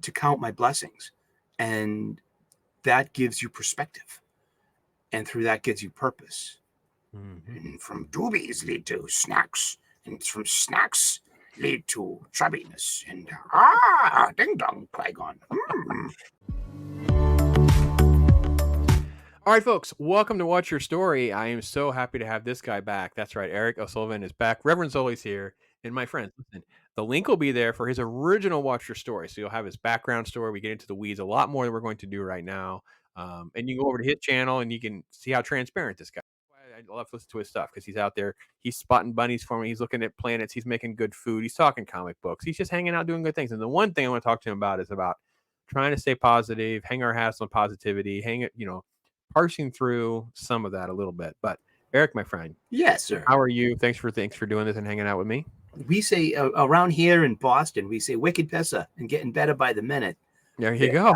to count my blessings. And that gives you perspective. And through that gives you purpose. Mm-hmm. And from doobies lead to snacks. And from snacks lead to chubbiness. And ding dong, Qui-Gon. All right, folks, welcome to Watch Your Story. I am so happy to have this guy back. That's right, Eric O'Sullivan is back. Reverend Sully's here. And my friends, listen, the link will be there for his original Watch Your Story. So you'll have his background story. We get into the weeds a lot more than we're going to do right now. And you can go over to his channel and you can see how transparent this guy is. I love to listen to his stuff because he's out there. He's spotting bunnies for me. He's looking at planets. He's making good food. He's talking comic books. He's just hanging out doing good things. And the one thing I want to talk to him about is about trying to stay positive, hang our hats on positivity, hang it, parsing through some of that a little bit. But Eric, my friend, Yes, sir. how are you? Thanks for doing this and hanging out with me. We say around here in Boston, we say wicked pissa and getting better by the minute. There you go.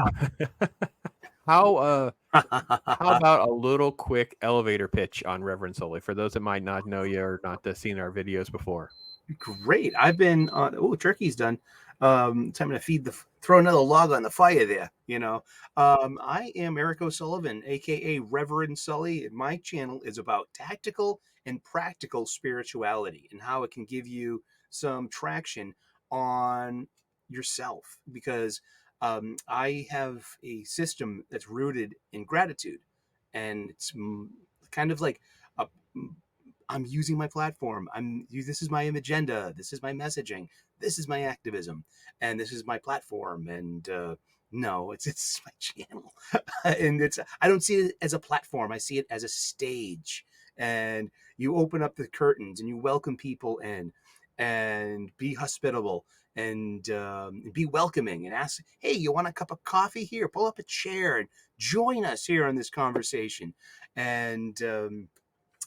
How about a little quick elevator pitch on Reverend Sully for those that might not know you or not seen our videos before? Great. I've been on. Turkey's done. Time to throw another log on the fire there. I am Eric O'Sullivan, aka Reverend Sully, and my channel is about tactical and practical spirituality and how it can give you some traction on yourself. Because I have a system that's rooted in gratitude, and it's kind of like a I'm using my platform. This is my agenda. This is my messaging. This is my activism, and this is my platform. And no, it's my channel, and I don't see it as a platform. I see it as a stage. And you open up the curtains and you welcome people in, and be hospitable and be welcoming and ask, hey, you want a cup of coffee? Here, pull up a chair and join us here on this conversation. And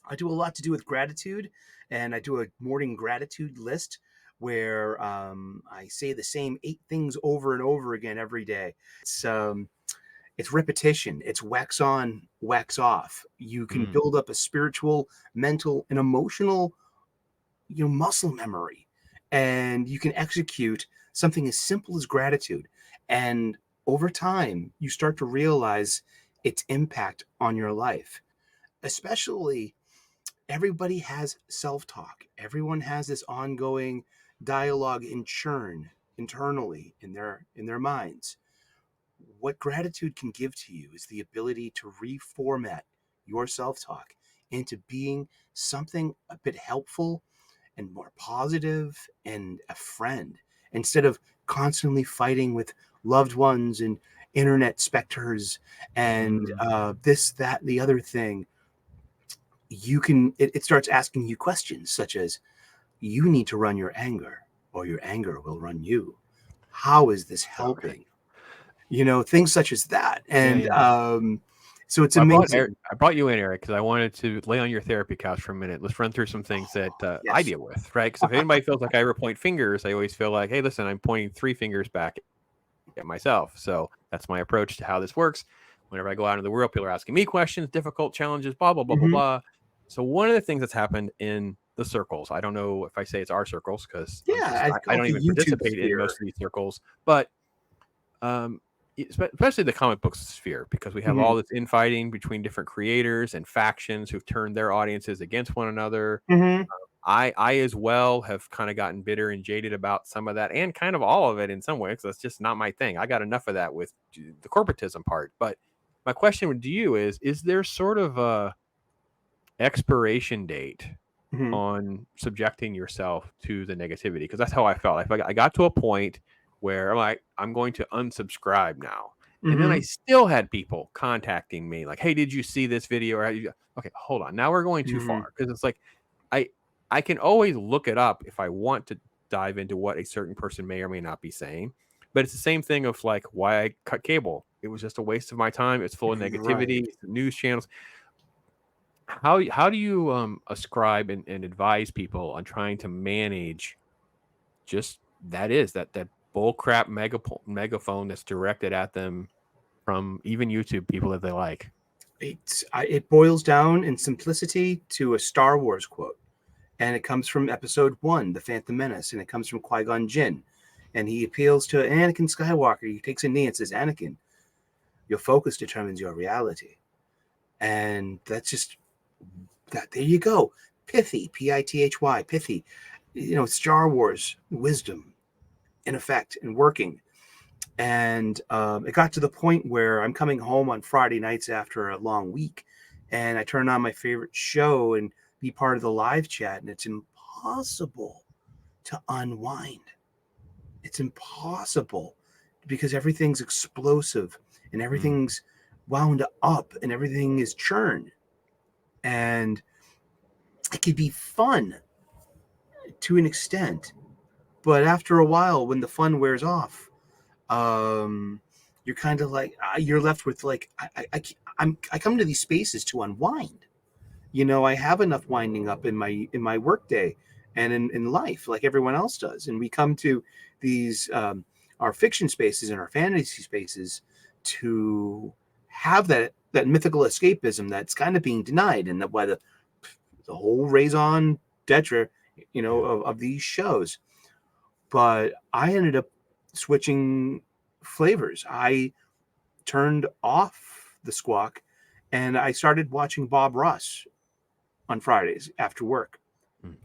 I do a lot to do with gratitude, and I do a morning gratitude list where I say the same 8 things over and over again every day. It's repetition. It's wax on, wax off. You can build up a spiritual, mental, and emotional, muscle memory, and you can execute something as simple as gratitude. And over time, you start to realize its impact on your life, especially. Everybody has self-talk. Everyone has this ongoing dialogue and churn internally in their minds. What gratitude can give to you is the ability to reformat your self-talk into being something a bit helpful and more positive and a friend, instead of constantly fighting with loved ones and internet specters and this, that, the other thing. It starts asking you questions such as, you need to run your anger or your anger will run you. How is this helping? Okay. Things such as that. And so it's amazing. I brought you in, Eric, because I wanted to lay on your therapy couch for a minute. Let's run through some things that Yes. I deal with, right? Because if anybody feels like I ever point fingers, I always feel like, hey, listen, I'm pointing 3 fingers back at myself. So that's my approach to how this works. Whenever I go out into the world, people are asking me questions, difficult challenges, blah, blah, blah, blah, blah. So one of the things that's happened in the circles, I don't know if I say it's our circles because I don't even participate in most of these circles, but especially the comic book sphere, because we have all this infighting between different creators and factions who've turned their audiences against one another. I as well have kind of gotten bitter and jaded about some of that, and kind of all of it in some ways. That's just not my thing. I got enough of that with the corporatism part. But my question to you is there sort of a expiration date on subjecting yourself to the negativity? Because that's how I felt. I got to a point where I'm going to unsubscribe now. And then I still had people contacting me like, hey, did you see this video? Okay, hold on. Now we're going too far, because it's like I can always look it up if I want to dive into what a certain person may or may not be saying. But it's the same thing of like why I cut cable. It was just a waste of my time. It's full of negativity, news channels. How do you ascribe and advise people on trying to manage just that bullcrap megaphone that's directed at them from even YouTube people that they like? It boils down in simplicity to a Star Wars quote, and it comes from Episode 1, The Phantom Menace, and it comes from Qui-Gon Jinn, and he appeals to Anakin Skywalker. He takes a knee and says, Anakin, your focus determines your reality. And that's just that. There you go. Pithy, Pithy, pithy. Star Wars wisdom in effect and working. And it got to the point where I'm coming home on Friday nights after a long week, and I turn on my favorite show and be part of the live chat, and it's impossible to unwind. It's impossible because everything's explosive and everything's wound up and everything is churned. And it could be fun to an extent, but after a while, when the fun wears off, you're kind of like you're left with like I come to these spaces to unwind. I have enough winding up in my work day and in life, like everyone else does, and we come to these our fiction spaces and our fantasy spaces to have that mythical escapism that's kind of being denied, and that why the whole raison d'etre, of these shows. But I ended up switching flavors. I turned off the squawk and I started watching Bob Ross on Fridays after work.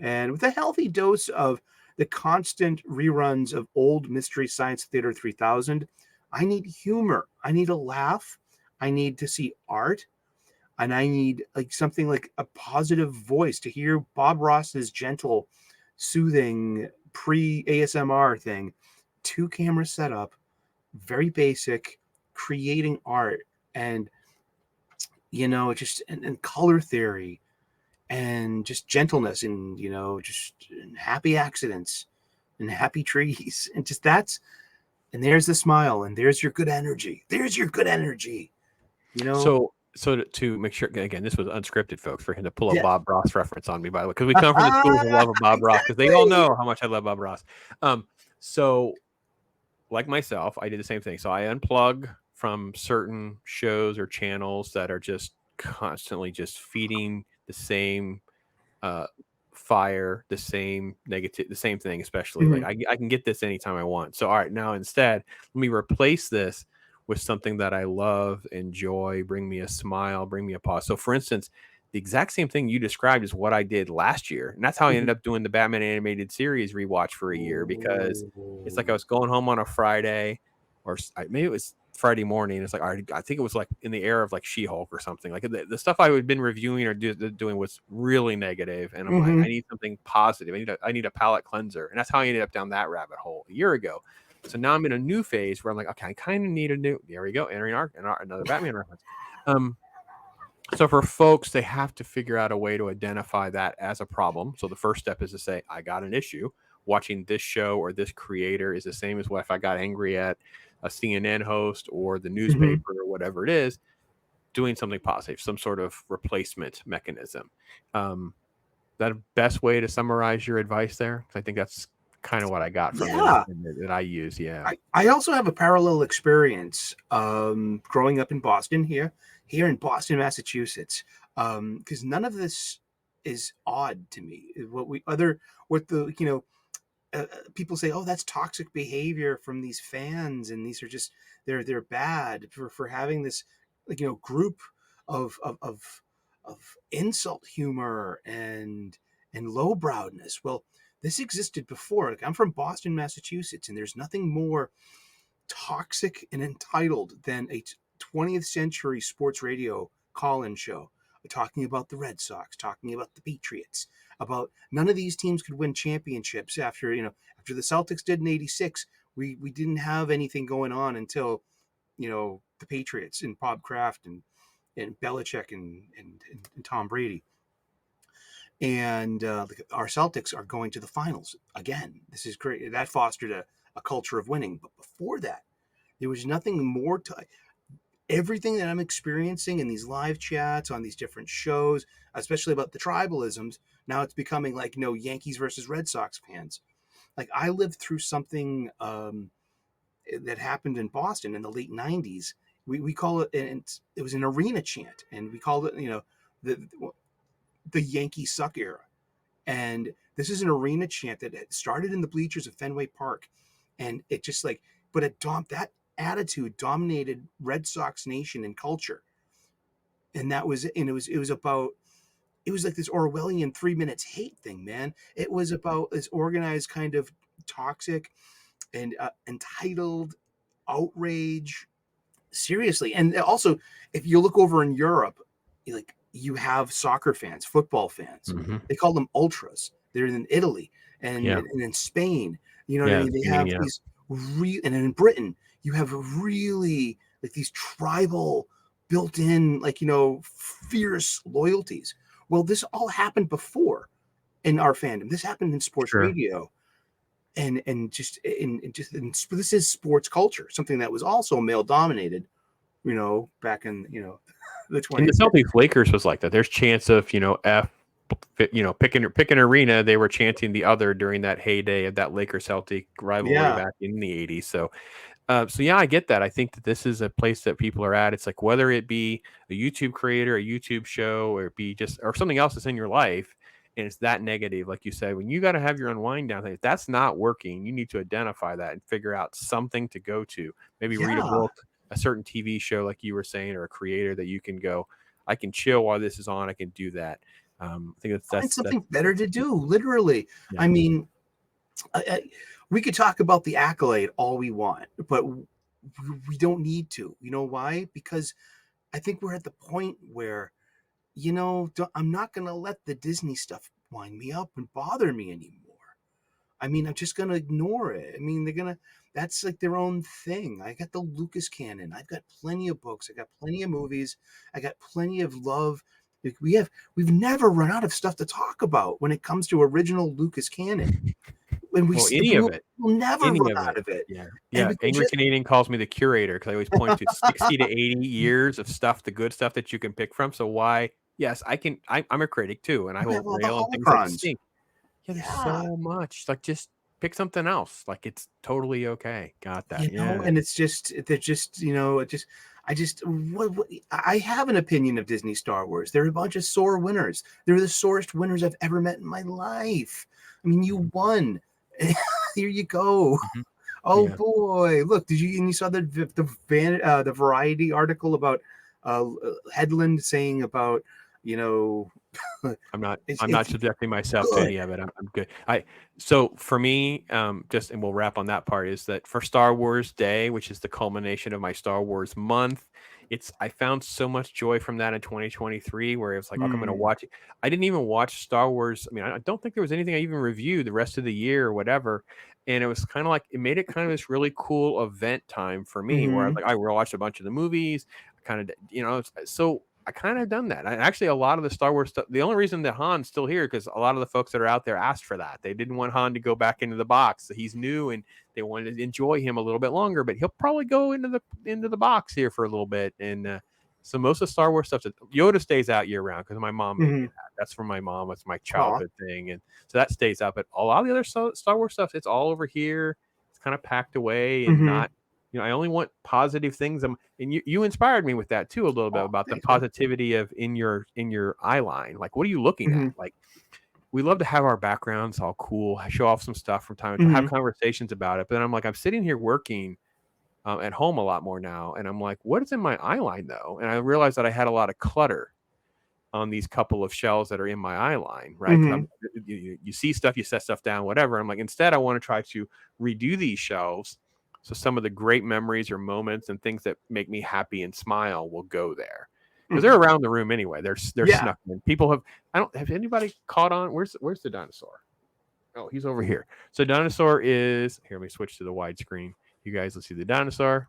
And with a healthy dose of the constant reruns of old Mystery Science Theater 3000, I need humor. I need a laugh. I need to see art. And I need like something like a positive voice to hear Bob Ross's gentle, soothing pre-ASMR thing. 2 camera setup, very basic, creating art and just and color theory and just gentleness and just happy accidents and happy trees and just and there's the smile and there's your good energy. So to make sure, again, this was unscripted, folks, for him to pull a Yeah. Bob Ross reference on me, by the way, because we come from the school of love of Bob Ross, because they all know how much I love Bob Ross. So like myself, I did the same thing. So I unplug from certain shows or channels that are just constantly just feeding the same fire, the same negative, the same thing, especially like I can get this anytime I want. So all right, now instead, let me replace this with something that I love, enjoy, bring me a smile, bring me a pause. So for instance, the exact same thing you described is what I did last year. And that's how I ended up doing the Batman animated series rewatch for a year, because it's like I was going home on a Friday, or maybe it was Friday morning. It's like, I think it was like in the era of like She-Hulk or something. Like the stuff I had been reviewing or doing was really negative, and I'm like, I need something positive. I need a palate cleanser, and that's how I ended up down that rabbit hole a year ago. So now I'm in a new phase where I'm like, okay, I kind of need a new. There we go, entering another Batman reference. So for folks, they have to figure out a way to identify that as a problem. So the first step is to say, I got an issue. Watching this show or this creator is the same as what if I got angry at a CNN host or the newspaper or whatever it is. Doing something positive, some sort of replacement mechanism. That best way to summarize your advice there? I think that's kind of what I got from it that I use. Yeah. I also have a parallel experience growing up in Boston here in Boston, Massachusetts, because none of this is odd to me. People say, oh, that's toxic behavior from these fans, and these are just they're bad for having this group of insult humor and lowbrowedness. Well, this existed before. Like, I'm from Boston, Massachusetts, and there's nothing more toxic and entitled than a 20th century sports radio call-in show talking about the Red Sox, talking about the Patriots, about none of these teams could win championships after the Celtics did in '86. We didn't have anything going on until the Patriots and Bob Kraft and Belichick and Tom Brady. And our Celtics are going to the finals again. This is great. That fostered a culture of winning. But before that, there was nothing more to everything that I'm experiencing in these live chats on these different shows, especially about the tribalisms. Now it's becoming like Yankees versus Red Sox fans. Like, I lived through something that happened in Boston in the late '90s. We call it, and it was an arena chant, and we called it the Yankee suck era. And this is an arena chant that started in the bleachers of Fenway Park. and it just like, but that attitude dominated Red Sox nation and culture, and it was about, it was like this Orwellian 3 minutes hate thing, man. It was about this organized kind of toxic and entitled outrage. Seriously. And also, if you look over in Europe, like you have soccer fans, football fans. Mm-hmm. They call them ultras. They're in Italy Yeah. and in Spain. You know what I Yeah. mean? They Spain, have yeah. these and in Britain, you have really like these tribal built-in, like, fierce loyalties. Well, this all happened before in our fandom. This happened in sports Sure. radio, this is sports culture, something that was also male dominated, back in the And the 20th century. Celtics Lakers was like that. There's chance of pick an arena. They were chanting the other during that heyday of that Lakers Celtic rivalry Yeah, back in the '80s. So yeah, I get that. I think that this is a place that people are at. It's like whether it be a YouTube creator, a YouTube show, or it be just or something else that's in your life, and it's that negative, like you said, when you got to have your unwind down. If that's not working, you need to identify that and figure out something to go to. Maybe read a yeah. book, a certain TV show, like you were saying, or a creator that you can go. I can chill while this is on. I can do that. I think Find that's something better to do. Literally, yeah. I mean, we could talk about the accolade all we want, but we don't need to. You know why? Because I think we're at the point where, I'm not going to let the Disney stuff wind me up and bother me anymore. I mean, I'm just gonna ignore it. I mean, that's like their own thing. I got the Lucas canon. I've got plenty of books. I got plenty of movies. I got plenty of love. Like we've never run out of stuff to talk about when it comes to original Lucas canon. When Well, any of it. we'll never Any run of out it. of it. Yeah. And Yeah. we can Angry just Canadian calls me the curator because I always point to 60 to 80 years of stuff, the good stuff that you can pick from. So why? Yes, I'm a critic too, and I you will have all the rail on things that holocrons. stink. Yeah, there's Yeah. so much. Like just pick something else. Like it's totally okay. Got that. Yeah. And it's just they're just it just I have an opinion of Disney Star Wars. They're a bunch of sore winners. They're the sorest winners I've ever met in my life. I mean, you Mhm. won. Here you go. Mhm. Oh Yeah. boy, look! You saw the Variety article about Headland saying about you know I'm not it's subjecting myself to good. any of it. I'm good. So for me, just and we'll wrap on that part is that for Star Wars Day, which is the culmination of my Star Wars month, I found so much joy from that in 2023 where it was like, okay, I'm gonna Mm, watch it. I didn't even watch Star Wars. I mean, I don't think there was anything I even reviewed the rest of the year or whatever. And it was kind of like it made it kind of this really cool event time for me where I was hmm like, I watched a bunch of the movies, kind of, so I kind of done that. Actually, a lot of the Star Wars stuff. The only reason that Han's still here because a lot of the folks that are out there asked for that. They didn't want Han to go back into the box. So he's new, and they wanted to enjoy him a little bit longer. But he'll probably go into the box here for a little bit. And so most of Star Wars stuff, Yoda stays out year round because my mom made me hmm that. That's from my mom. It's my Aw. childhood thing, and so that stays up. But a lot of the other Star Wars stuff, it's all over here. It's kind of packed away and hmm not I only want positive things. And you inspired me with that too a little bit Oh, about the thanks, man. positivity of in your eye line. Like, what are you looking hmm at? Like, we love to have our backgrounds all cool, show off some stuff from time to time, have hmm conversations about it. But then I'm like, I'm sitting here working at home a lot more now, and I'm like, what is in my eye line though? And I realized that I had a lot of clutter on these couple of shelves that are in my eye line, right? Because hmm I'm you see stuff, you set stuff down, whatever. I'm like, instead, I want to try to redo these shelves. So some of the great memories or moments and things that make me happy and smile will go there because they're hmm around the room anyway. They're Yeah. snuck in. People have anybody caught on? Where's the dinosaur? Oh, he's over here. So dinosaur is here. Let me switch to the widescreen. You guys, let's see the dinosaur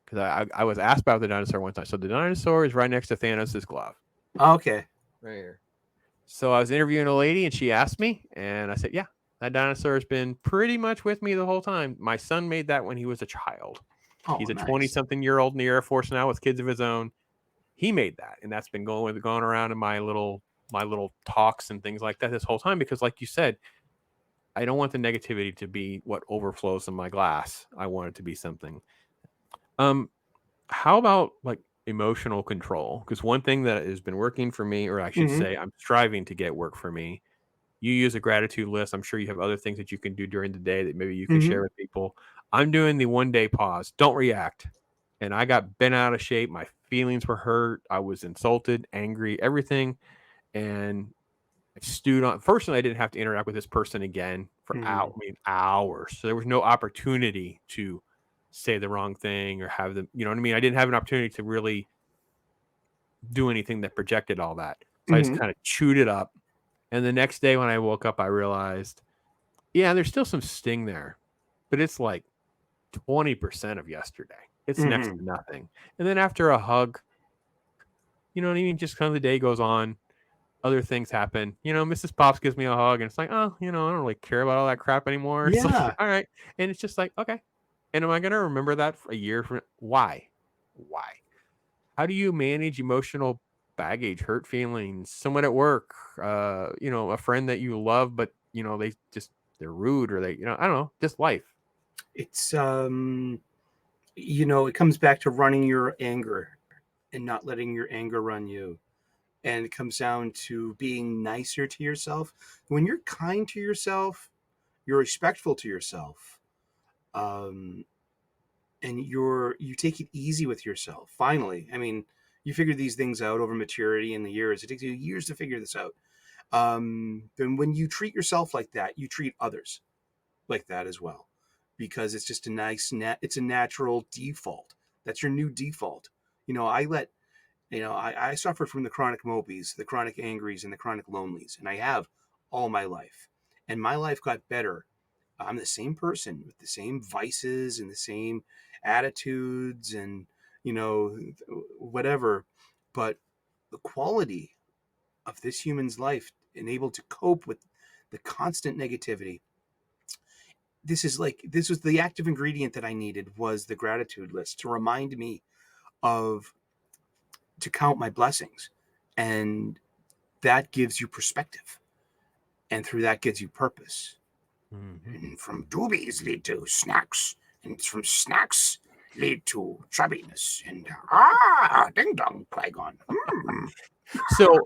because I was asked about the dinosaur one time. So the dinosaur is right next to Thanos' glove. Okay. Right here. So I was interviewing a lady and she asked me, and I said, yeah, that dinosaur has been pretty much with me the whole time. My son made that when he was a child. Oh, He's a 20 nice. something year old in the Air Force now with kids of his own. He made that. And that's been going around in my little talks and things like that this whole time. Because like you said, I don't want the negativity to be what overflows in my glass. I want it to be something. How about like emotional control? Because one thing that has been working for me, or I should hmm say, I'm striving to get work for me. You use a gratitude list. I'm sure you have other things that you can do during the day that maybe you can Mhm. share with people. I'm doing the 1-day pause. Don't react. And I got bent out of shape. My feelings were hurt. I was insulted, angry, everything. And I stewed on. Fortunately, I didn't have to interact with this person again for Mhm. hours. So there was no opportunity to say the wrong thing or have them, you know what I mean? I didn't have an opportunity to really do anything that projected all that. So I just Mhm. kind of chewed it up. And the next day when I woke up, I realized, yeah, there's still some sting there, but it's like 20% of yesterday. It's next Mhm. to nothing. And then after a hug, you know what I mean? Just kind of the day goes on. Other things happen. Mrs. Pops gives me a hug, and it's like, oh, I don't really care about all that crap anymore. It's like, Yeah. all right. And it's just like, okay. And am I going to remember that for a year from why? Why? How do you manage emotional baggage, hurt feelings, someone at work, a friend that you love, but they're rude or I don't know, just life. It's it comes back to running your anger and not letting your anger run you. And it comes down to being nicer to yourself. When you're kind to yourself, you're respectful to yourself. Um and you take it easy with yourself. Finally, I mean, you figure these things out over maturity and the years. It takes you years to figure this out. Then when you treat yourself like that, you treat others like that as well, because it's just it's a natural default. That's your new default. I suffered from the chronic mobies, the chronic angries, and the chronic lonelies, and I have all my life. And my life got better. I'm the same person with the same vices and the same attitudes and, whatever. But the quality of this human's life and able to cope with the constant negativity, this was the active ingredient that I needed, was the gratitude list to remind me of to count my blessings. And that gives you perspective. And through that gives you purpose. Mhm. And from doobies lead to snacks. And from snacks lead to chubbiness. And ding dong, Qui-Gon. So,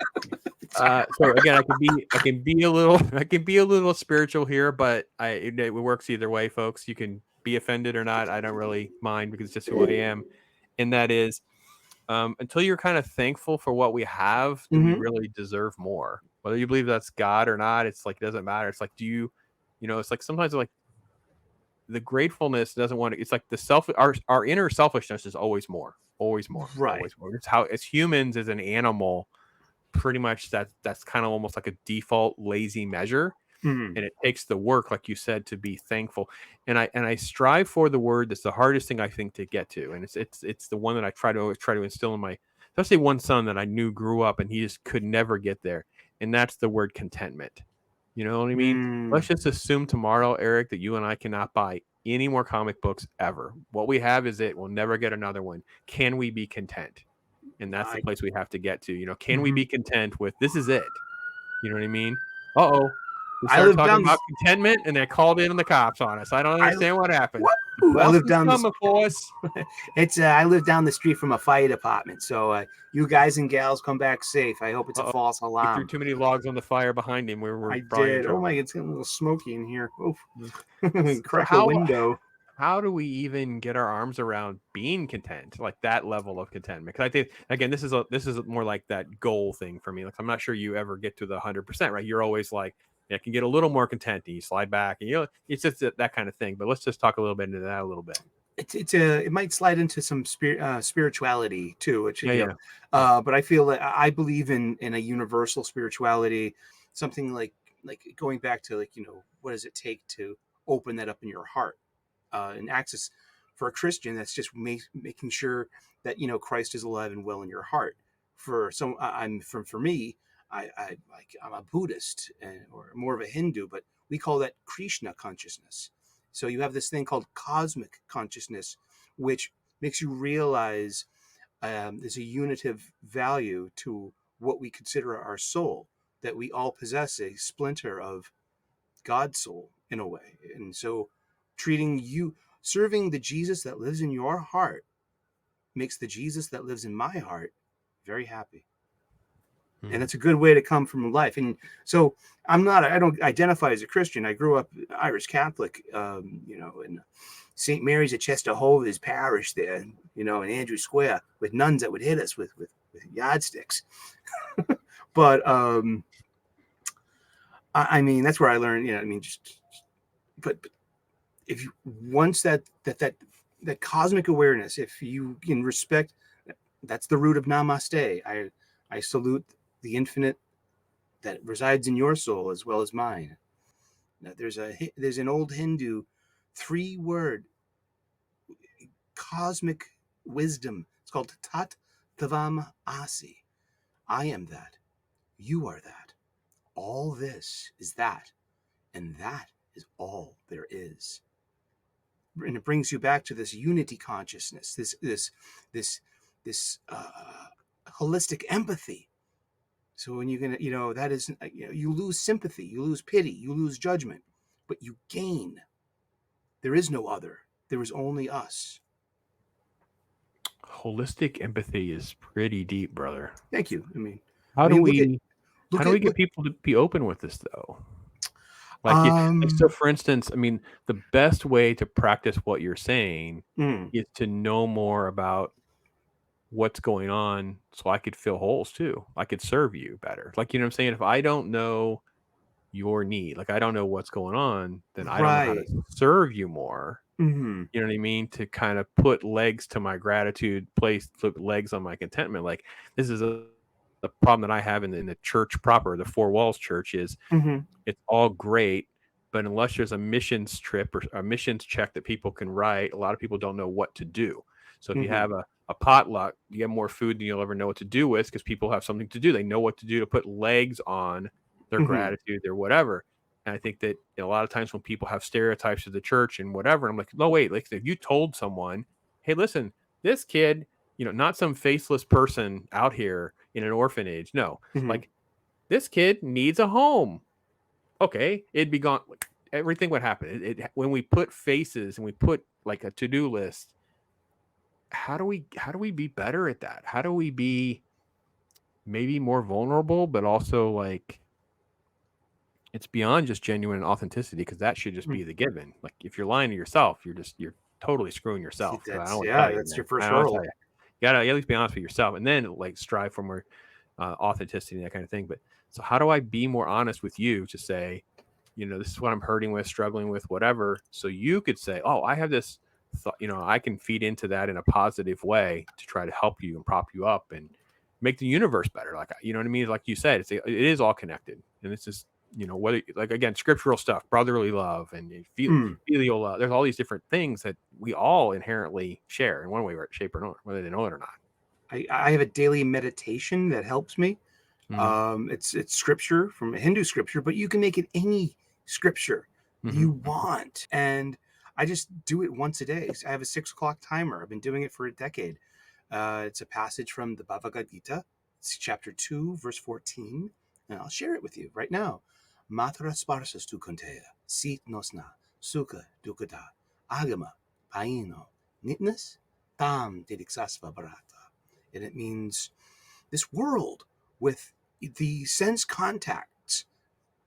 so again, I can be a little, I can be a little spiritual here, but it works either way, folks. You can be offended or not. I don't really mind because it's just who I am. And that is, until you're kind of thankful for what we have, do we Mm-hmm. really deserve more? Whether you believe that's God or not, it's like, it doesn't matter. It's like, it's like sometimes like the gratefulness doesn't want to, it's like our inner selfishness is always more, always more, Right. always more. It's how, as humans, as an animal, pretty much that's kind of almost like a default lazy measure. Mm-hmm. And it takes the work, like you said, to be thankful. And I strive for the word that's the hardest thing I think to get to, and it's the one that I try to instill in my, especially one son that I knew grew up and he just could never get there, and that's the word contentment. You know what I mean? Mm. Let's just assume tomorrow, Eric, that you and I cannot buy any more comic books ever. What we have is it. We'll never get another one. Can we be content? And that's the I. place we have to get to. Can we Mhm. be content with this is it? You know what I mean? Uh-oh. We I started live talking down about this. contentment and they called in the cops on us. I don't I. understand what happened. The Woo! I live Boston's down this. coming for us. It's I live down the street from a fire department, so you guys and gals come back safe. I hope it's a Uh-oh. false You threw alarm. too many logs on the fire behind him. We're I probably in did. Oh my, trouble. it's getting a little smoky in here. Oof. So Crack a window. how do we even get our arms around being content, like that level of contentment? Because I think again, this is more like that goal thing for me. Like I'm not sure you ever get to the 100%, right? You're always like, I can get a little more content, and you slide back, and it's just that kind of thing. But let's just talk a little bit into that a little bit. It might slide into some spirituality too, which Yeah, yeah, yeah. but I feel that I believe in a universal spirituality, something like going back to, like, what does it take to open that up in your heart, and access. For a Christian, that's just making sure that Christ is alive and well in your heart. For me, I'm a Buddhist, or more of a Hindu, but we call that Krishna consciousness. So you have this thing called cosmic consciousness, which makes you realize there's a unitive value to what we consider our soul, that we all possess a splinter of God's soul in a way. And so serving the Jesus that lives in your heart makes the Jesus that lives in my heart very happy. And that's a good way to come from life. And so I don't identify as a Christian. I grew up Irish Catholic, in St. Mary's at Chesterhove's parish there, in Andrew Square, with nuns that would hit us with yardsticks. But I mean, that's where I learned, but if you, once that cosmic awareness, if you can respect, that's the root of namaste. I salute the infinite that resides in your soul as well as mine. Now, there's an old Hindu 3-word cosmic wisdom. It's called Tat Tavam Asi. I am that. You are that. All this is that. And that is all there is. And it brings you back to this unity consciousness, this holistic empathy. So when you're gonna, that is, you lose sympathy, you lose pity, you lose judgment, but you gain. There is no other. There is only us. Holistic empathy is pretty deep, brother. Thank you. I mean, how do we get people to be open with this, though? So for instance, I mean, the best way to practice what you're saying is to know more about what's going on, so I could fill holes too. I could serve you better. Like, you know what I'm saying? If I don't know your need, like I don't know what's going on, then I don't know how to serve you more. Mm-hmm. You know what I mean? To kind of put legs to my gratitude, put legs on my contentment. Like, this is the problem that I have in the church proper, the four walls church, is it's all great, but unless there's a missions trip or a missions check that people can write, a lot of people don't know what to do. So if you have a potluck, you get more food than you'll ever know what to do with, because people have something to do. They know what to do to put legs on their gratitude, their whatever. And I think that a lot of times when people have stereotypes of the church and whatever, I'm like, no, wait, like if you told someone, hey, listen, this kid, not some faceless person out here in an orphanage. No, like this kid needs a home. Okay, it'd be gone. Everything would happen. When we put faces and we put like a to-do list, how do we be better at that? How do we be maybe more vulnerable, but also like it's beyond just genuine authenticity, because that should just be the given. Like if you're lying to yourself, you're totally screwing yourself. I don't want to tell you, that's man. your first I don't hurdle. tell you. You gotta at least be honest with yourself, and then like strive for more authenticity and that kind of thing. But so how do I be more honest with you to say, this is what I'm hurting with, struggling with, whatever, so you could say, oh, I have this thought, I can feed into that in a positive way to try to help you and prop you up and make the universe better. Like, you know what I mean? Like you said, it is all connected, and it's just, whether, like, again, scriptural stuff, brotherly love and filial love. There's all these different things that we all inherently share in one way, shape, or another, whether they know it or not. I have a daily meditation that helps me. It's scripture from a Hindu scripture, but you can make it any scripture you want. And I just do it once a day. I have a 6 o'clock timer. I've been doing it for a decade. It's a passage from the Bhagavad Gita. It's chapter 2, verse 14. And I'll share it with you right now. Matra sparsas tu konteya, sit nosna, sukha dukata, agama, paino, nitness, tam didixasva barata. And it means this world with the sense contacts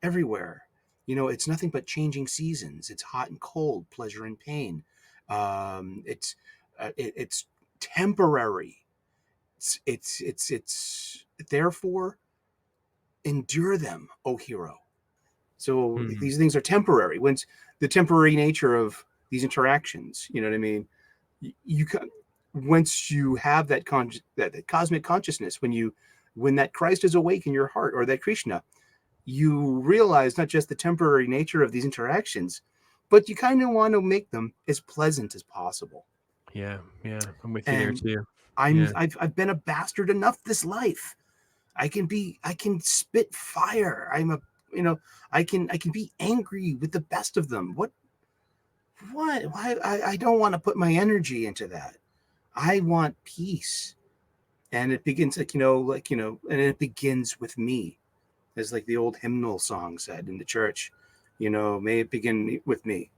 everywhere. It's nothing but changing seasons. It's hot and cold, pleasure and pain. It's temporary. It's therefore endure them, O hero. So these things are temporary. Once the temporary nature of these interactions, you know what I mean? Once you have that cosmic consciousness, when that Christ is awake in your heart, or that Krishna, you realize not just the temporary nature of these interactions, but you kind of want to make them as pleasant as possible. Yeah, I'm with you there too. I've been a bastard enough this life. I can spit fire. I can be angry with the best of them. Why? I don't want to put my energy into that. I want peace. And it begins and it begins with me, as like the old hymnal song said in the church, may it begin with me.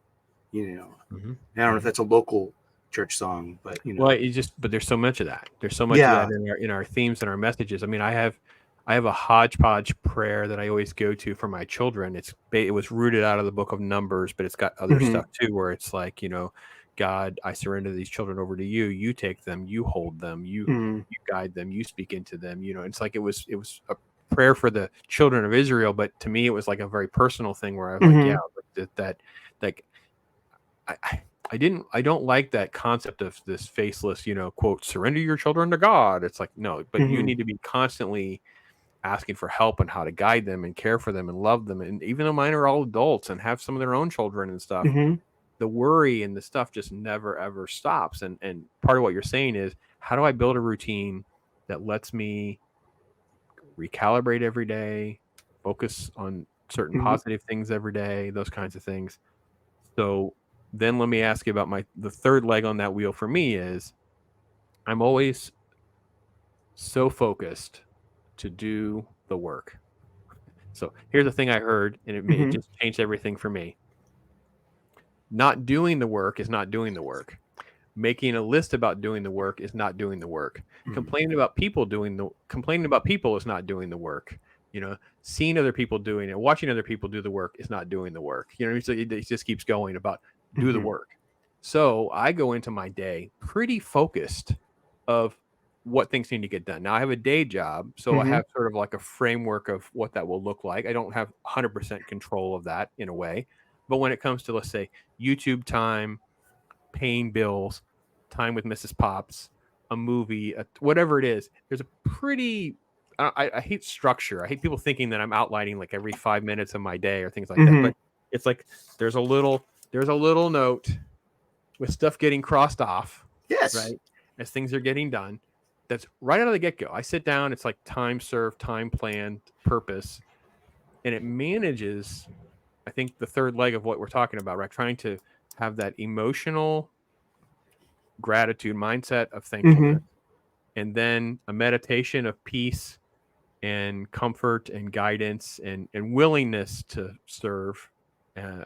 I don't know if that's a local church song, but well, but there's so much of that. There's so much of that in our themes and our messages. I mean, I have I have a hodgepodge prayer that I always go to for my children. It was rooted out of the book of Numbers, but it's got other Mm-hmm. stuff too, where it's like, God, I surrender these children over to you. You take them, you hold them, Mm-hmm. you guide them, you speak into them. It's like it was a prayer for the children of Israel, but to me, it was like a very personal thing where I was like, yeah, Mm-hmm. that like I don't like that concept of this faceless, quote, surrender your children to God. It's like, no, but you Mm-hmm. need to be constantly asking for help and how to guide them and care for them and love them. And even though mine are all adults and have some of their own children and stuff, Mm-hmm. the worry and the stuff just never ever stops. And part of what you're saying is, how do I build a routine that lets me recalibrate every day, focus on certain Mm-hmm. positive things every day, those kinds of things. So then let me ask you about the third leg on that wheel for me is I'm always so focused to do the work. So here's the thing I heard, and it Mm-hmm. just changed everything for me. Not doing the work is not doing the work. Making a list about doing the work is not doing the work. Complaining about people is not doing the work. Seeing other people doing it, watching other people do the work is not doing the work. So it just keeps going about do the Mm-hmm. work. So I go into my day pretty focused of what things need to get done. Now I have a day job, so I Mm-hmm. have sort of like a framework of what that will look like. I don't have 100% control of that in a way, but when it comes to, let's say, YouTube time, paying bills, time with Mrs. Pops, a movie, whatever it is, there's a pretty I hate structure. I hate people thinking that I'm outlining like every 5 minutes of my day or things like that. Mm-hmm. But it's like there's a little note with stuff getting crossed off, Yes. right? As things are getting done. That's right out of the get go. I sit down, it's like time served, time planned, purpose, and it manages, I think, the third leg of what we're talking about, right? Trying to have that emotional gratitude mindset of Mm-hmm. thankfulness, and then a meditation of peace and comfort and guidance and willingness to serve uh,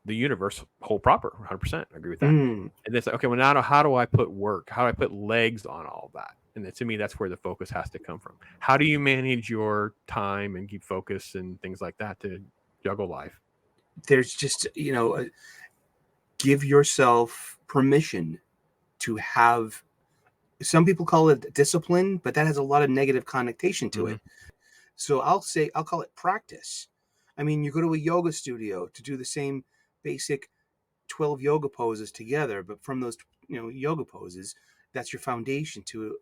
the universe whole proper 100%. I agree with that. Mm. And it's like, okay, well, now how do I put work, how do I put legs on all that? And to me, that's where the focus has to come from. How do you manage your time and keep focus and things like that to juggle life? There's just, give yourself permission to have, some people call it discipline, but that has a lot of negative connotation to Mm-hmm. it. So I'll call it practice. I mean, you go to a yoga studio to do the same basic 12 yoga poses together, but from those, yoga poses, that's your foundation to,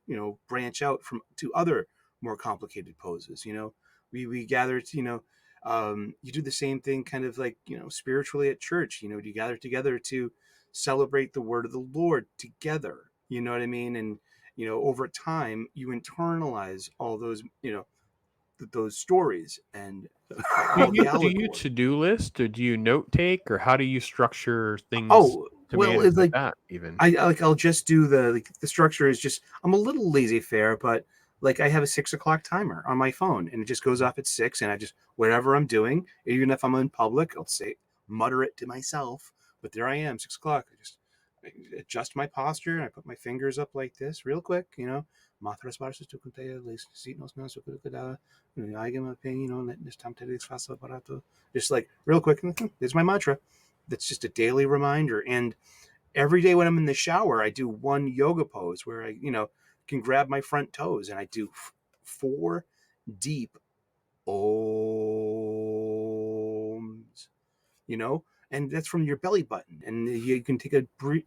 branch out from to other more complicated poses. We gather, you do the same thing kind of like, spiritually at church. You gather together to celebrate the word of the Lord together. You know what I mean? And, over time, you internalize all those, those stories and Do all the you allegory. to-do list, or do you note take, or how do you structure things Oh, to well, manage it's with like that even? I'll just do the structure is just, I'm a little lazy fair, but like I have a 6 o'clock timer on my phone and it just goes off at 6, and I just, whatever I'm doing, even if I'm in public, I'll say, mutter it to myself, but there I am, 6 o'clock. I adjust my posture and I put my fingers up like this real quick, Matras varsas tu contea, les signos menos ocultada, alguien me pain, this time to this fast aparato. Just like real quick, there's my mantra. That's just a daily reminder. And every day when I'm in the shower, I do one yoga pose where I, can grab my front toes and I do four deep ohms, and that's from your belly button. And you can take a breathe,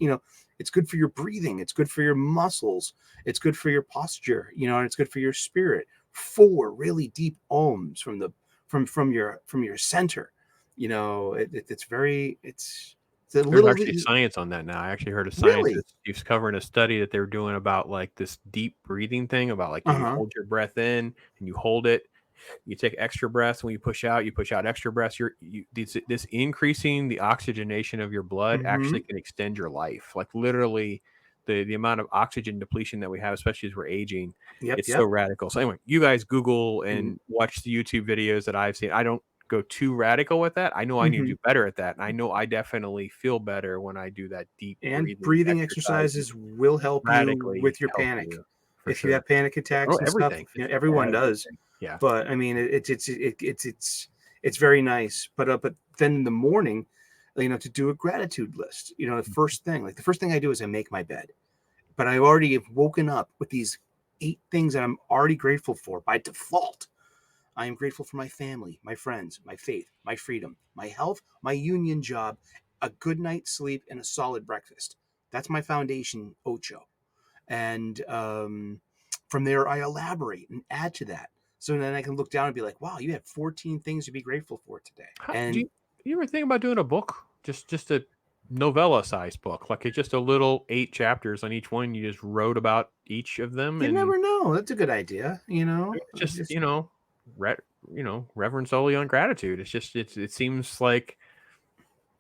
it's good for your breathing. It's good for your muscles. It's good for your posture, and it's good for your spirit. Four really deep ohms from the, from your center, it's a There's little, actually science on that now. I actually heard a really. scientist, he was covering a study that they were doing about, like, this deep breathing thing about, like, you Uh-huh. hold your breath in and you hold it, you take extra breaths. When you push out extra breaths. This increasing the oxygenation of your blood Mm-hmm. actually can extend your life. Like, literally, the amount of oxygen depletion that we have, especially as we're aging, Yep, it's so yep. radical. So anyway, you guys Google And and watch the YouTube videos that I've seen. I don't go too radical with that. I know I need to mhm. do better at that, and I know I definitely feel better when I do that deep And breathing breathing exercise. exercises will help you Radically with your help panic. you. for if you sure. have panic Oh, attacks and stuff, everything. everyone does. Everything. Yeah. But I mean, it's very nice. But then in the morning, to do a gratitude list. The first thing I do is I make my bed. But I already have woken up with these 8 things that I'm already grateful for by default. I am grateful for my family, my friends, my faith, my freedom, my health, my union job, a good night's sleep, and a solid breakfast. That's my foundation, Ocho. And from there, I elaborate and add to that. So then I can look down and be like, wow, you had 14 things to be grateful for today. Do And you ever think about doing a book? Just a novella sized book, like it's just a little 8 chapters on each one. You just wrote about each of them, you and never know. That's a good idea. just Just re- Reverend Sully on gratitude. It seems like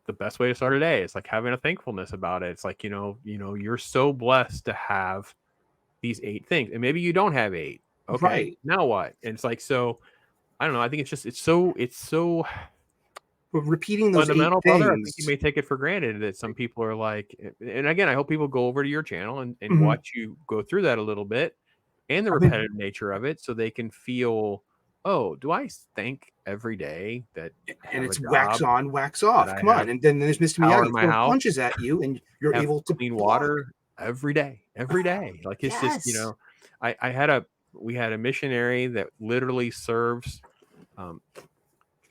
the best way to start a day. It's like having a thankfulness about it. It's like you're so blessed to have these 8 things, and maybe you don't have 8. Okay, right. now what? And it's like, so I don't know. I think it's so But repeating those 8 fundamental, brother. I think you things. may take it for granted that some people are like, and again, I hope people go over to your channel and Mhm. watch you go through that a little bit and the I've been, repetitive nature of it so they can feel, oh, do I thank every day that I and have a it's wax job, on, wax that off. I Come have on. And then there's Mr. power in Miyagi my throwing house, punches at you, and you're have able to clean block. water every day. Like it's just, Yes. I had a we had a missionary that literally serves um,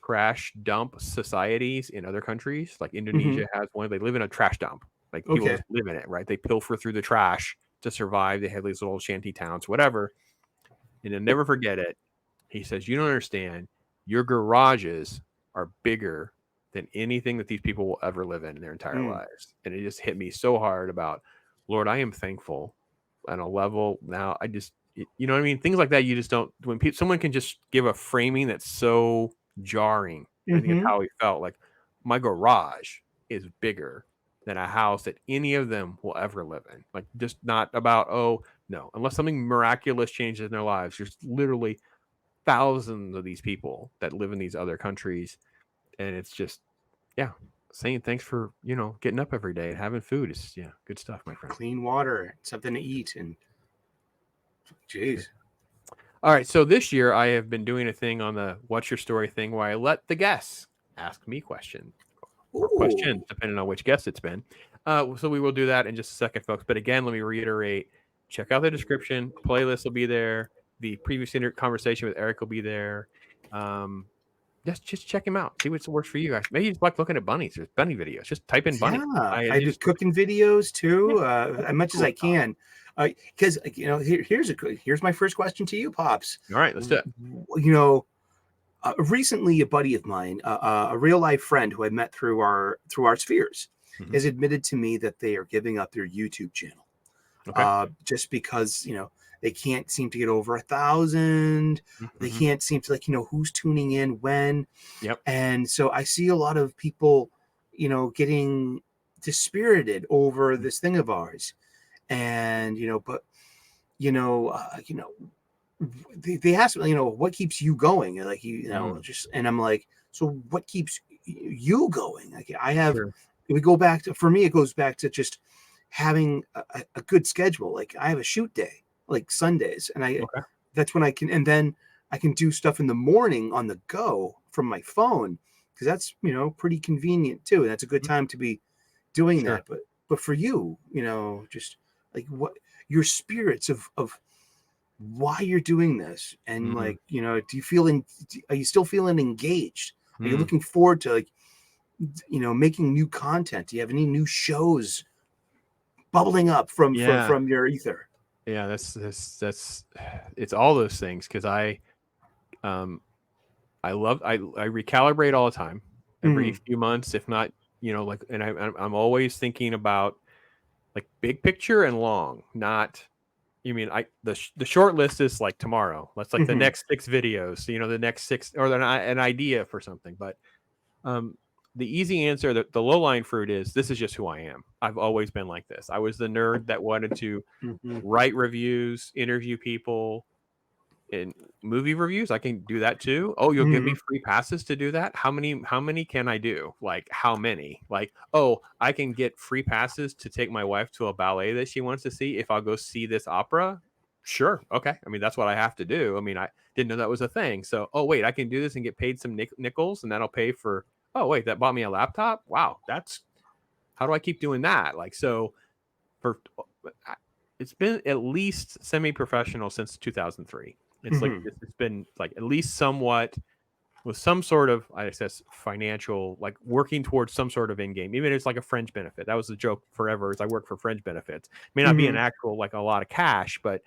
trash dump societies in other countries. Like Hmm. Indonesia has one. They live in a trash dump. Like people Okay. just live in it, right? They pilfer through the trash to survive. They have these little shanty towns, whatever. And you'll never forget it. He says, "You don't understand. Your garages are bigger than anything that these people will ever live in their entire Mm. lives." And it just hit me so hard about, Lord, I am thankful on a level now. You know what I mean? Things like that. You just don't, when someone can just give a framing that's so jarring. I think it's Hmm. how he felt like my garage is bigger than a house that any of them will ever live in. Like, just not about, oh, no, unless something miraculous changes in their lives. There's literally thousands of these people that live in these other countries. And it's just, yeah, saying thanks for, getting up every day and having food is, yeah, good stuff, my friend. Clean water, something to eat, and jeez. All right. So this year I have been doing a thing on the What's Your Story thing where I let the guests ask me questions or questions, Ooh. depending on which guest it's been. So we will do that in just a second, folks. But again, let me reiterate, check out the description. Playlist will be there. The previous conversation with Eric will be there. Just check him out. See what works for you guys. Maybe you just like looking at bunnies. There's bunny videos. Just type in bunny. Yeah, I I do just cooking videos yeah, too, as much as cool I stuff. can. Because here's my first question to you, Pops. All right, let's do it. You know, recently a buddy of mine, a real life friend who I met through our spheres, Mhm. has admitted to me that they are giving up their YouTube channel, Okay. just because they can't seem to get over 1,000. They Mm-hmm. can't seem to who's tuning in when, Yep. and so I see a lot of people, getting dispirited over this thing of ours, and but you know, uh, you know, they ask me, what keeps you going? And Mm, just, and I'm like, so what keeps you going? Like sure. we go back to, for me, it goes back to just having a good schedule. Like I have a shoot day, like Sundays, and Okay. that's when I can, and then I can do stuff in the morning on the go from my phone, because that's, pretty convenient too. And that's a good Mhm. time to be doing Sure. that. But for you, just like what your spirits of why you're doing this, and Mm, do you feel are you still feeling engaged? Are you mm. looking forward to making new content? Do you have any new shows bubbling up from from Yeah. from your ether? Yeah. That's it's all those things because um I recalibrate all the time, every Hmm. few months, if not, like, and I'm always thinking about like big picture and long, not. You mean the short list is like tomorrow. That's like the Hmm. next 6 videos. The next 6 or an idea for something. But um, the easy answer, the low lying fruit is this is just who I am. I've always been like this. I was the nerd that wanted to Hmm. write reviews, interview people, in movie reviews. I can do that too. Oh, you'll give me Hmm. free passes to do that? How many can I do? Like how many? Like, oh, I can get free passes to take my wife to a ballet that she wants to see if I'll go see this opera. Sure. Okay. I mean, that's what I have to do. I mean, I didn't know that was a thing. So, oh, wait, I can do this and get paid some nickels and that'll pay for, oh, wait, that bought me a laptop. Wow. How do I keep doing that? Like, so for, it's been at least semi-professional since 2003. It's like, Mm-hmm. it's been like at least somewhat with some sort of, I guess, financial, like working towards some sort of in game, even if it's like a fringe benefit. That was the joke forever, is I work for fringe benefits. May not be an Mm-hmm. actual, like a lot of cash, but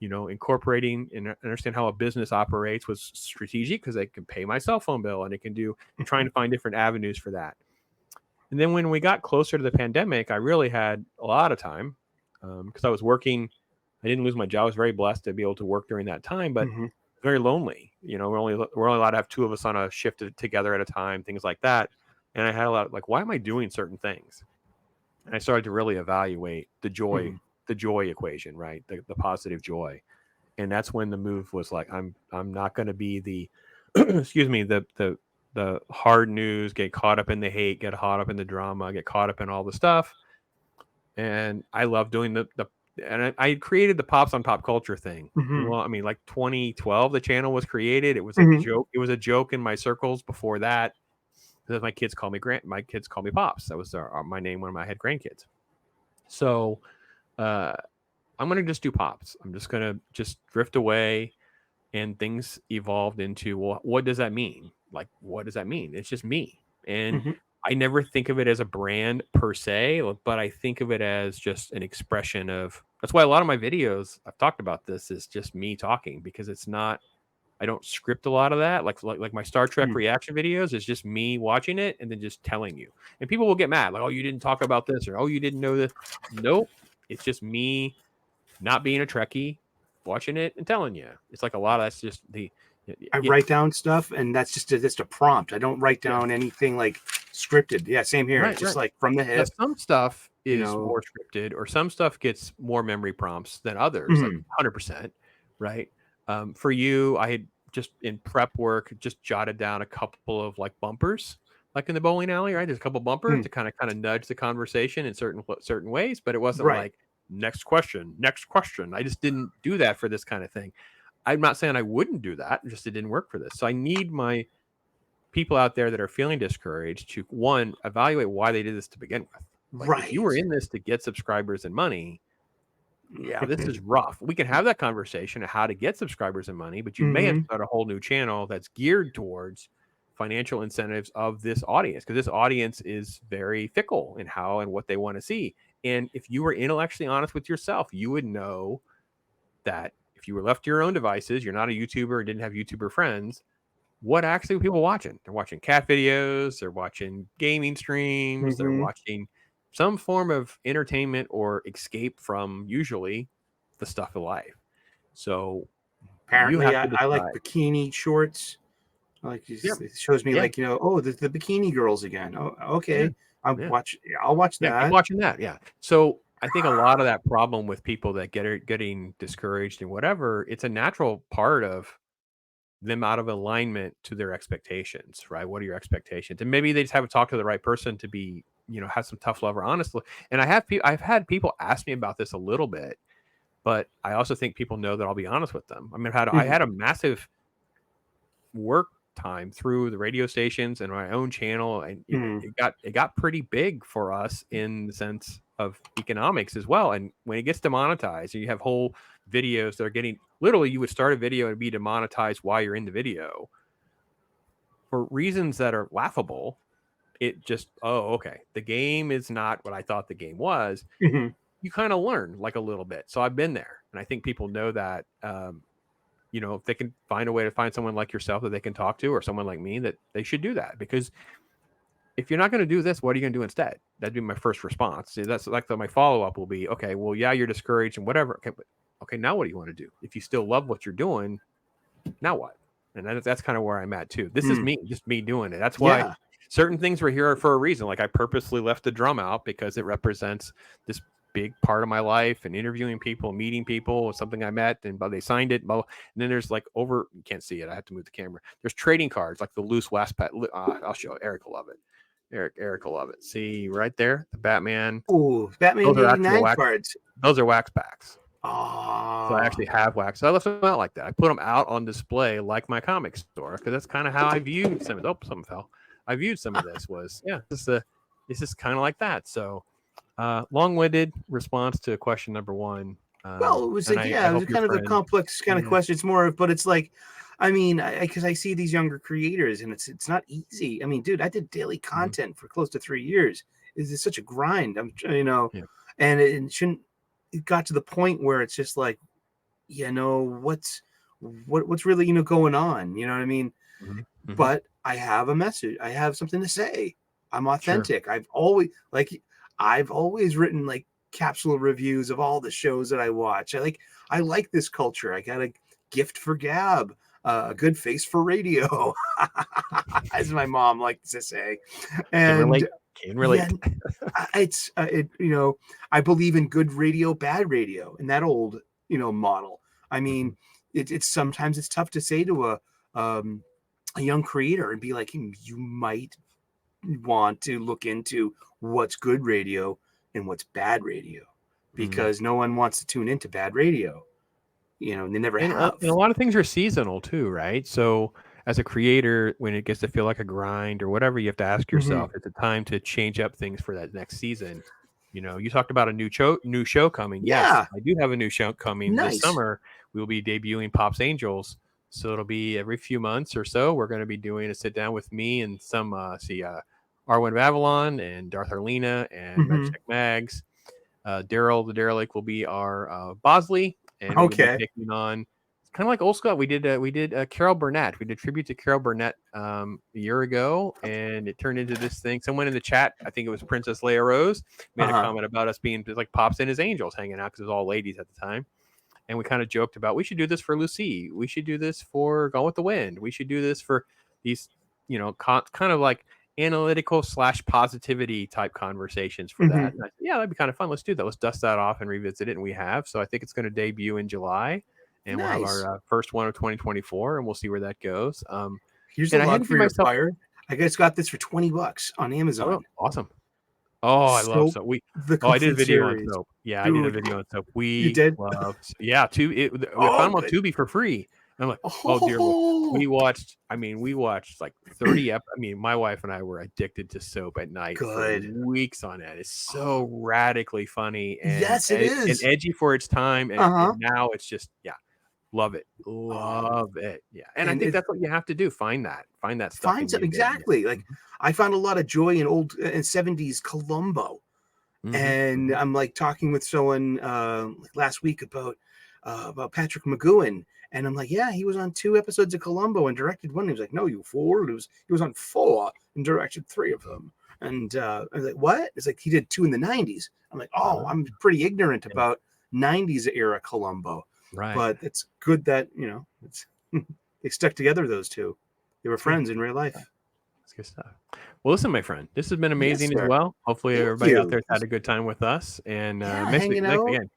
incorporating and understand how a business operates was strategic because I can pay my cell phone bill and it can do, and trying to find different avenues for that. And then when we got closer to the pandemic, I really had a lot of time because I was working. I didn't lose my job. I was very blessed to be able to work during that time, but Mm-hmm. very lonely. We're only allowed to have two of us on a shift together at a time, things like that. And I had a lot of, like, why am I doing certain things? And I started to really evaluate the Mm-hmm. joy equation, right? The positive joy. And that's when the move was like, I'm not going to be the, excuse me, the hard news, get caught up in the hate, get caught up in the drama, get caught up in all the stuff. And I love doing and I created the Pops on Pop Culture thing. Mm-hmm. Well, I mean, like 2012, the channel was created. It was a Mm-hmm. joke. It was a joke in my circles before that. Because my kids call me Pops. That was my name when I had grandkids. So uh, I'm gonna just do Pops. I'm just gonna just drift away, and things evolved into, well, what does that mean? Like, what does that mean? It's just me, and Mm-hmm. I never think of it as a brand per se, but I think of it as just an expression of. That's why a lot of my videos, I've talked about this, is just me talking, because it's not. I don't script a lot of that. Like my Star Trek reaction videos is just me watching it and then just telling you. And people will get mad, like, oh, you didn't talk about this, or oh, you didn't know this. Nope. It's just me not being a Trekkie, watching it and telling you. It's like a lot of that's just I yeah, write down stuff, and that's just a prompt. I don't write yeah, down anything like scripted. Yeah, same here. It's right, just right. like from the Now hip, some stuff you is know. more scripted, or some stuff gets more memory prompts than others, like Mm-hmm. 100%, right? For you, I had just in prep work just jotted down a couple of like bumpers, like in the bowling alley, right? There's a couple bumpers Mm-hmm. to kind of nudge the conversation in certain ways, but it wasn't Right. like next question, next question. I just didn't do that for this kind of thing. I'm not saying I wouldn't do that, just it didn't work for this. So I need my people out there that are feeling discouraged to, one, evaluate why they did this to begin with. Like, if you were Right. in this to get subscribers and money, yeah, this is rough. We can have that conversation of how to get subscribers and money, but you may have to Mm-hmm. start a whole new channel that's geared towards financial incentives of this audience, because this audience is very fickle in how and what they want to see. And if you were intellectually honest with yourself, you would know that if you were left to your own devices, you're not a YouTuber and didn't have YouTuber friends, what actually are people watching? They're watching cat videos, they're watching gaming streams, they're Mm-hmm. watching some form of entertainment or escape from usually the stuff of life. So you Apparently, have to I like decide. bikini shorts. Like Yeah, it shows me yeah, like, oh, the bikini girls again. Oh, yeah, okay. yeah, I'll watch yeah. Keep that. watching that. Yeah. So I think a lot of that problem with people that getting discouraged and whatever, it's a natural part of them out of alignment to their expectations, right? What are your expectations? And maybe they just haven't talked to the right person to be, have some tough love or honestly. And I've had people ask me about this a little bit, but I also think people know that I'll be honest with them. I mean, I Mhm. had a massive work time through the radio stations and my own channel, and Mhm. it got pretty big for us in the sense of economics as well. And when it gets demonetized, and you have whole videos that are getting, literally, you would start a video and be demonetized while you're in the video for reasons that are laughable. It just, oh, okay, the game is not what I thought the game was. Mhm. You kind of learn like a little bit. So I've been there, and I think people know that. If they can find a way to find someone like yourself that they can talk to, or someone like me, that they should do that. Because if you're not going to do this, what are you going to do instead? That'd be my first response. See, that's like my follow up will be, okay, well, yeah, you're discouraged and whatever. Okay, but okay, now what do you want to do? If you still love what you're doing, now what? And that's kind of where I'm at too. This is Mm. me, just me doing it. That's why Yeah. certain things were here for a reason. Like I purposely left the drum out because it represents this big part of my life, and interviewing people, meeting people, something I met, and they signed it. And then there's like you can't see it. I have to move the camera. There's trading cards, like the loose Westpac. I'll show it. Eric will love it. Eric will love it. See right there, the Batman. Ooh, Batman Those are actual '89 wax. cards. Those are wax packs. So I Ah, actually have wax. So I left them out like that. I put them out on display like my comic store because that's kind of how I viewed some of. Oh, something fell. I viewed some of this was this is kind of like that. So long-winded response to question number one. well, it was And like, I yeah, it was hope your kind of a friend. complex kind of Yeah. question. It's more of, but it's like, I mean, because I see these younger creators, and it's not easy. I mean, dude, I did daily Mhm. content for close to 3 years. It's such a grind. Yeah. And it shouldn't. It got to the point where it's just like, what's really going on. You know what I mean? Mhm. Mhm. But I have a message. I have something to say. I'm Sure. authentic. I've always written like capsule reviews of all the shows that I watch. I like this culture. I got a gift for Gab, a good face for radio, as my mom likes to say. Can And relate. Can yeah, relate. it's I believe in good radio, bad radio, and that old model. I mean, Mhm. it's sometimes it's tough to say to um, a young creator and be like, you might want to look into what's good radio and what's bad radio, Mhm. because no one wants to tune into bad radio, and they never And a have. lot of things are seasonal too, right? So as a creator, when it gets to feel like a grind or whatever, you have to ask Hmm. yourself, it's a time to change up things for that next season. You talked about a new show coming. Yes, Yeah, I do have a new show coming this nice. summer. We will be debuting Pops Angels. So it'll be every few months or so. We're going to be doing a sit down with me and some Arwen Avalon and Darth Arlena and Hmm. Magic Mags. Daryl the Derelict will be our Bosley, and we'll be Okay. taking on kind of like old school. We did Carol Burnett. We did tribute to Carol Burnett a year ago, and it turned into this thing. Someone in the chat, I think it was Princess Leia Rose, made a Uh-huh. comment about us being like Pops and his angels hanging out because it was all ladies at the time. And we kind of joked about we should do this for Lucy. We should do this for Gone with the Wind. We should do this for these, kind of like analytical / positivity type conversations for that. Hmm. And I said, yeah, that'd be kind of fun. Let's do that. Let's dust that off and revisit it. And we have. So I think it's going to debut in July, and we'll have Nice. our first one of 2024, and we'll see where that goes. Here's a And I had log to for give your myself. fire. I just got this for $20 on Oh, Amazon. awesome. Oh, I love Soap, soap. the I did a complete video on series. soap. Yeah, I did a Dude, video on soap. you We did? love, yeah, we Oh, found them on good. Tubi for free. I'm like, oh dear Lord. Oh, We watched like 30 my wife and I were addicted to soap at night for good. weeks on end. It's so radically funny and Yes, it and is. edgy for its time, and Uh-huh. now it's just, yeah, love it. Um, Love it. Yeah. And I and think it that's what you have to do. Find that stuff in finds out you that yeah. exactly. Like, I found a lot of joy in old in 70s Columbo. Mhm. And Mhm. I'm like talking with someone like last week about Patrick McGowan, and I'm like, yeah, he was on 2 episodes of Columbo and directed one. He was like, no, you fool. He was on 4 and directed 3 of them. And I was like, what? It's like he did 2 in the 90s. I'm like, oh, Uh-huh. I'm pretty ignorant Yeah. about 90s era Columbo, Right. but it's good that it's they stuck together. Those two, they were Good. friends in real life. That's good stuff. Well, listen, my friend, this has been Yes, amazing as sir. well. Hopefully, Thank everybody out you. there has had a good time with us. And Yeah, next week, hanging out. again,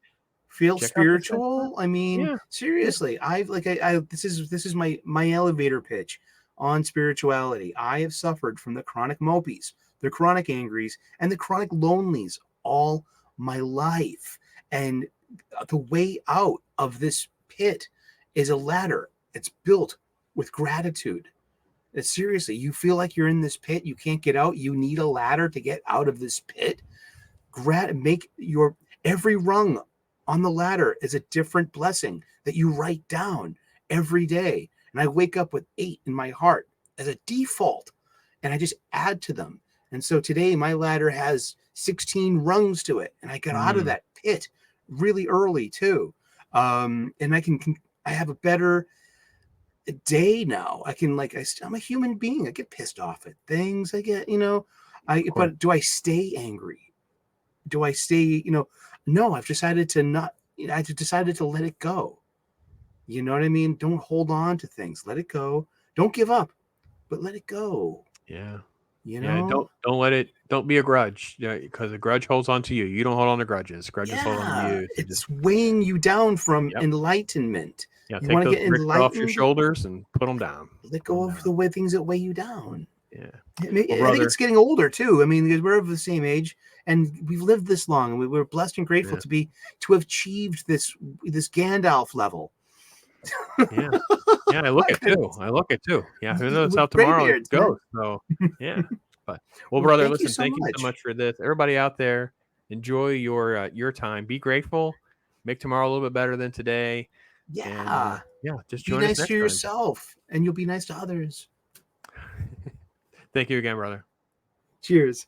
Feel check out this next one. spiritual. I mean, Yeah. Yeah. seriously, I've like I this is my elevator pitch on spirituality. I have suffered from the chronic mopies, the chronic angries, and the chronic lonelies all my life. And the way out of this pit is a ladder. It's built with gratitude. Seriously, you feel like you're in this pit, you can't get out, you need a ladder to get out of this pit. Make your every rung on the ladder is a different blessing that you write down every day. And I wake up with 8 in my heart as a default, and I just add to them. And so today my ladder has 16 rungs to it, and I got out of Mm, that pit really early too. And I have a better day now. I can I'm a human being. I get pissed off at things. I get I of course. but do I stay angry? Do I stay, no, I've decided to not, I just decided to let it go. You know what I mean? Don't hold on to things. Let it go. Don't give up, but let it go. Yeah. You Yeah. know? Don't be a grudge. Yeah. Because a grudge holds on to you. You don't hold on to grudges. Grudges hold on to Yeah. you. So just, It's weighing you down from yep. enlightenment. Yeah. You Take want to those get bricks off your enlightened? shoulders and put them down. Let Put go them of down. the way things that weigh you down. Yeah. I mean, Well, I think brother. it's getting older too. I mean, because we're of the same age, and we've lived this long, and we're blessed and grateful Yeah. to have achieved this Gandalf level. Yeah. Yeah, I look My it too. goodness. I look it too. Yeah, who knows how With tomorrow graybeards, man. goes? So, yeah. But well, Well, brother, thank you listen, so thank you so much. much for this. Everybody out there, enjoy your time. Be grateful. Make tomorrow a little bit better than today. And Yeah. yeah, just Be join us nice to next time. yourself, and you'll be nice to others. Thank you again, brother. Cheers.